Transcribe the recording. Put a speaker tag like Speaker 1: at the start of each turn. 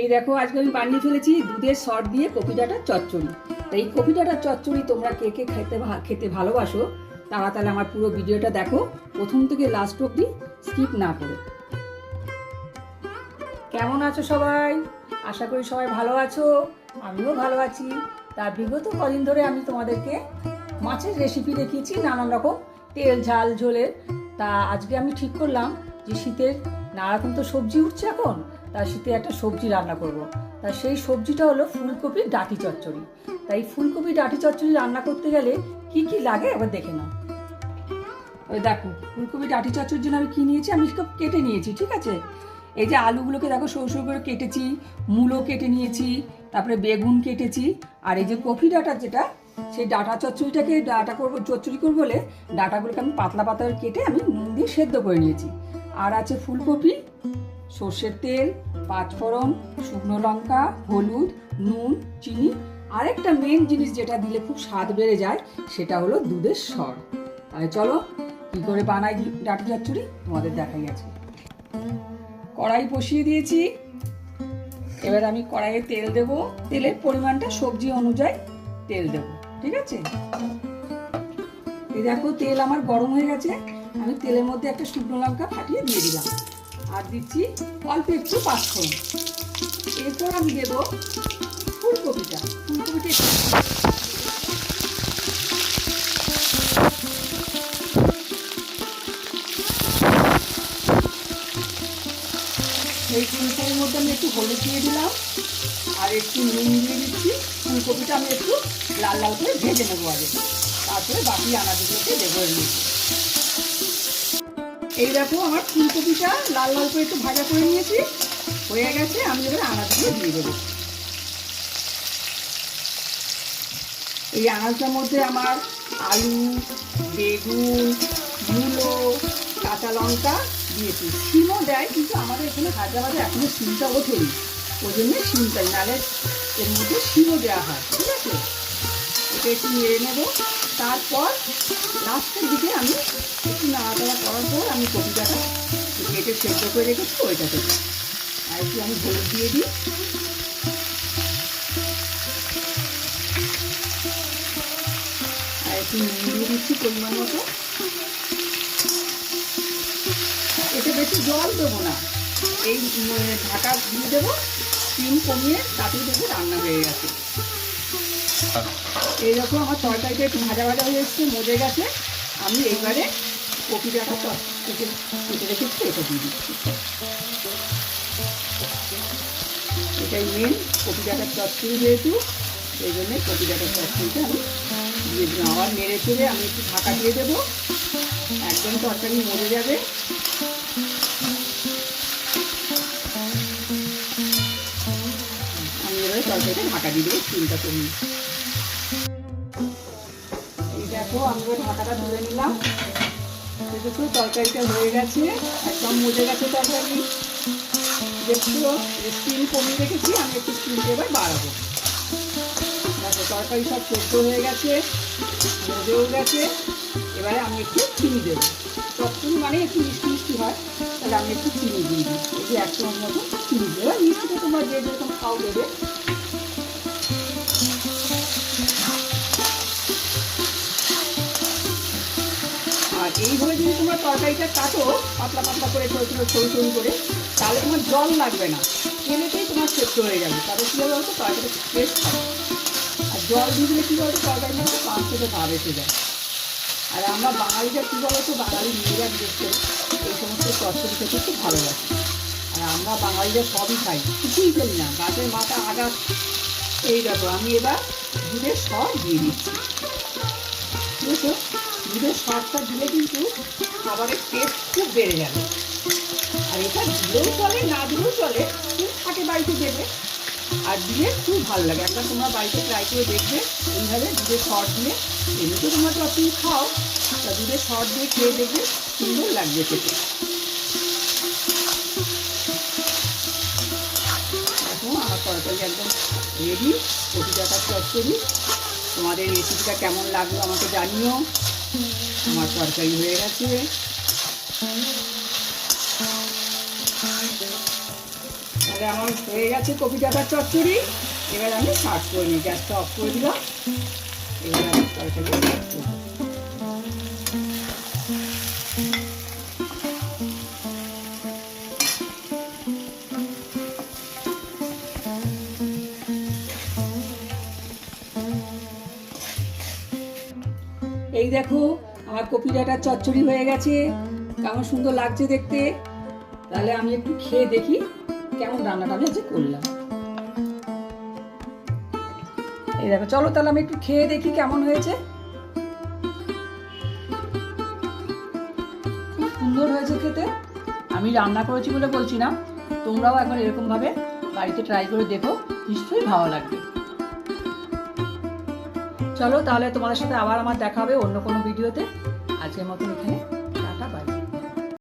Speaker 1: এই দেখো আজকে আমি বানিয়ে ফেলেছি দুধের সর দিয়ে কপি ডাঁটার চচ্চড়ি। এই কপি ডাঁটার চচ্চড়ি তোমরা কে কে খেতে ভালোবাসো তারা তাহলে আমার পুরো ভিডিওটা দেখো প্রথম থেকে লাস্ট অবধি স্কিপ না করে। কেমন আছো সবাই? আশা করি সবাই ভালো আছো, আমিও ভালো আছি। তার বিগত কদিন ধরে আমি তোমাদেরকে মাছের রেসিপি দেখিয়েছি নানান রকম তেল ঝাল ঝোলের। তা আজকে আমি ঠিক করলাম যে শীতের নানারকম তো সবজি উঠছে এখন, তা শীতে একটা সবজি রান্না করব। তা সেই সবজিটা হলো ফুলকপির ডাঁটি চচ্চড়ি। তাই ফুলকপি ডাঁটি চচ্চড়ি রান্না করতে গেলে কি কি লাগে এবার দেখে নাও। ওই দেখো ফুলকপি ডাঁটি চচ্চড়ির জন্য আমি কি নিয়েছি, আমি সব কেটে নিয়েছি, ঠিক আছে। এই যে আলুগুলোকে দেখো সরু সরু করে কেটেছি, মূলো কেটে নিয়েছি, তারপরে বেগুন কেটেছি, আর এই যে কপি ডাঁটা যেটা সেই ডাঁটা চচ্চড়িটাকে ডাঁটা করবো চচ্চড়ি করবো বলে ডাঁটাগুলোকে আমি পাতলা পাতলা কেটে আমি নুন দিয়ে সেদ্ধ করে নিয়েছি। আর আছে ফুলকপি, সর্ষের তেল, পাঁচফোড়ন, শুকনো লঙ্কা, হলুদ, নুন, চিনি। আরেকটা মেন জিনিস যেটা দিলে খুব স্বাদ বেড়ে যায় সেটা হলো দুধের সর। তাহলে চলো কি করে বানাই ডাঁটা চচ্চড়ি তোমাদের দেখাই আছে। কড়াই বসিয়ে দিয়েছি, এবার আমি কড়াইয়ে তেল দেব। তেলের পরিমাণটা সবজি অনুযায়ী তেল দেব, ঠিক আছে। এই দেখো তেল আমার গরম হয়ে গেছে, আমি তেলের মধ্যে একটা শুকনো লঙ্কা ফাটিয়ে দিয়ে দিলাম, আর দিচ্ছি অল্প একটু পাঁচফোড়ন। এরপর আমি দেব ফুলকপিটা। এই ফুলকপির মধ্যে আমি একটু হলুদ দিয়ে দিলাম আর একটু নুন দিয়ে দিচ্ছি। ফুলকপিটা আমি একটু লাল লাল করে ভেজে নেবো আগে, তারপরে বাকি আনাজগুলোকে দেবো এর মধ্যে। এই দেখো আমার ফুলকপিটা লাল লাল করে একটু ভাজা করে নিয়েছি, হয়ে গেছে। আমি এবার আনাজগুলো দিয়ে দেবো। এই আনাজটার মধ্যে আমার আলু, বেগুন, মূলো, কাঁচা লঙ্কা দিয়েছি। শিমও দেয়, কিন্তু আমাদের এখানে হায়দ্রাবাদে এখনো শিমটা ওঠেনি, ওই জন্য শিমটাই, নাহলে এর মধ্যে শিমও দেওয়া হয়, ঠিক আছে। এটা একটু নেড়ে নেবো। তারপর লাস্টের দিকে আমি একটু নাড়াচাড়া করার পর আমি কপিটাটা কেটে সেদ্ধ করে রেখেছি ওইটা দেবো। আর একটু আমি হলুদ দিয়ে দিই, আর একটু নুন দিয়ে দিচ্ছি পরিমাণ মতো। এতে বেশি জল দেবো না, এই ঢাকা দিয়ে দেবো, স্টিম কমিয়ে তাতেই দেবো রান্না হয়ে গেছে। এইরকম আমার তরকারিটা একটু ভাজা ভাজা হয়ে এসছে, মজে গেছে। আমি এইবারে কপি ডাঁটা কেটে রেখেছি এটা দিয়ে দিচ্ছি। এটাই মেন কপি ডাঁটার চচ্চড়ি, যেহেতু এই জন্যে কপি ডাঁটার চচ্চড়িটা আমি দিয়ে দিলাম। আবার নেড়ে চেড়ে আমি একটু ঢাকা দিয়ে দেবো, একদম তরকারি মজে যাবে। আমি এবারে তরকারিটা ঢাকা দিয়ে দেবো, স্টিমটা কমিয়ে। এই দেখো আমি এবার ঢাকাটা ধরে নিলাম। দেখো তরকারিটা হয়ে গেছে, একদম মজে গেছে তরকারি। দেখছো স্টিম কমিয়ে রেখেছি, আমি একটু স্টিমটা এবার বাড়াবো। দেখো তরকারি সব সেদ্ধ হয়ে গেছে, মজেও গেছে। এবারে আমি একটু চিনি দেবো। চচ্চড়ি মানে একটু মিষ্টি মিষ্টি হয়, তাহলে আমি একটু চিনি দিয়ে দিই। এই যে 1 চামচ মতো চিনি দেবো। এবার মিষ্টিটা তোমরা যে যেরকম খাও দেবে। আর এইভাবে যদি তোমার তরকারিটা কাটো পাতলা পাতলা করে সরু সরু করে, তাহলে তোমার জল লাগবে না, তেলেতেই তোমার সেদ্ধ হয়ে যাবে। তাহলে কী হবে বলতো, তরকারিটা টেস্ট হবে। আর জল দিয়ে দিলে কী বলতো, তরকারিটা একটু পাঁচ থেকে ভাব এসে যায়। আর আমরা বাঙালিটা কী বলতো, বাঙালি মেয়েরা বিশেষ করে এই সমস্ত চচ্চড়ি খেতে খুব ভালোবাসে। আর আমরা বাঙালিরা সবই খাই, কিছুই ফেলি না, গাছের মাথা আগাছ। এই দেখো আমি এবার দুধের সর দিয়ে দিচ্ছি, বুঝেছো। দুধের সরটা দিলে কিন্তু খাবারের টেস্ট খুব বেড়ে যাবে। আর এটা দিলেও চলে, না দিলেও চলে, খুব থাকে বাড়িতে দেবে। আর দিয়ে খুব ভালো লাগে। একবার তোমরা বাড়িতে ট্রাই করে দেখবে এইভাবে দুধের সর দিয়ে। এমনিতে তোমরা চচ্চড়ি খাও, তা দুধের সর দিয়ে খেয়ে দেখবে সুন্দর লাগবে খেতে। দেখো আমার তরকারি একদম রেডি, কপি ডাঁটার চচ্চড়ি। তোমাদের রেসিপিটা কেমন লাগলো আমাকে জানিও। আমার তরকারি হয়ে গেছে। তাহলে আমার হয়ে গেছে কপি ডাঁটার চচ্চড়ি। এবার আমি সার্ভ করে নিই, গ্যাসটা অফ করে দিলাম। এবার আমি তরকারি সার্ভ করব। এই দেখো আমার কপি ডাঁটার চচ্চড়ি হয়ে গেছে, কেমন সুন্দর লাগছে দেখতে। তাহলে আমি একটু খেয়ে দেখি কেমন রান্নাটা আমি আজকে করলাম। এই দেখো, চলো তাহলে আমি একটু খেয়ে দেখি কেমন হয়েছে। খুব সুন্দর হয়েছে খেতে। আমি রান্না করেছি বলে বলছি না, তোমরাও একবার এরকমভাবে বাড়িতে ট্রাই করে দেখো, নিশ্চয়ই ভালো লাগবে। চলো তাহলে তোমাদের সাথে আবার আমার দেখা হবে অন্য কোনো ভিডিওতে। আজকের মতন এখানে